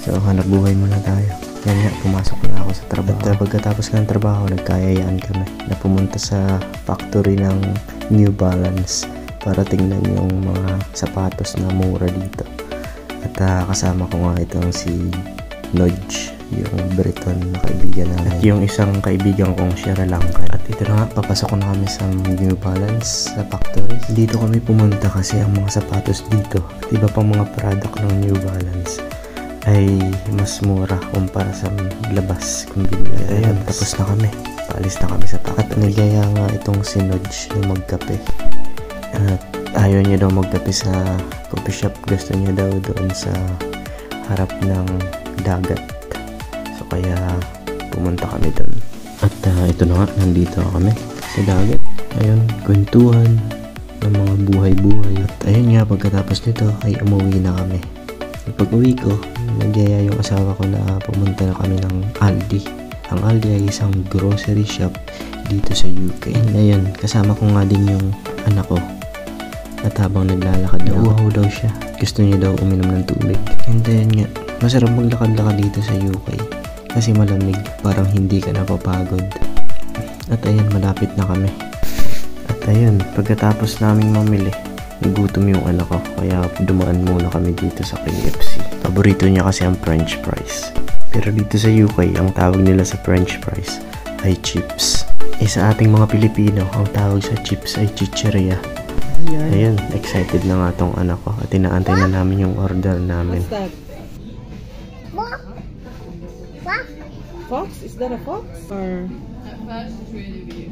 So hanap buhay muna tayo. Yan nga, pumasok na ako sa trabaho. At pagkatapos ng trabaho, nagkayayaan kami na pumunta sa factory ng New Balance para tingnan yung mga sapatos na mura dito. At kasama ko nga itong si Nodge, yung Briton na kaibigan namin. At yung isang kaibigan kong Sri Lankan. At ito na nga, papasok na kami sa New Balance sa factory. Dito kami pumunta kasi ang mga sapatos dito at iba pang mga product ng New Balance ay mas mura kumpara sa labas kung bibili. Ayan, tapos na kami. Paalis na kami sa factory. At nagaya nga itong si Nodge na magkape. At ayaw niya daw magkape sa coffee shop. Gusto niya daw doon sa harap ng dagat. So kaya pumunta kami doon. At ito na nga, nandito kami sa dagat. Ayun, kwentuhan ng mga buhay-buhay. At ayun nga, pagkatapos nito ay umuwi na kami. Pag-uwi ko, nagyaya yung asawa ko na pumunta na kami ng Aldi. Ang Aldi ay isang grocery shop dito sa UK. And ayun, kasama ko nga din yung anak ko. At habang naglalakad, nauuhaw daw siya. Gusto niya daw uminom ng tubig. And then nga, masarap maglakad-lakad dito sa UK. Kasi malamig, parang hindi ka napapagod. At ayun, malapit na kami. At ayun, pagkatapos naming mamili, nagutom yung anak ko, kaya dumaan muna kami dito sa KFC. Paborito niya kasi ang French fries. Pero dito sa UK, ang tawag nila sa French fries ay chips. Sa ating mga Pilipino, ang tawag sa chips ay chicheria. Ayun, excited na nga tong anak ko at inaantay na namin yung order namin. What's that? Fox? Is that a fox? Or... At first it's really weird.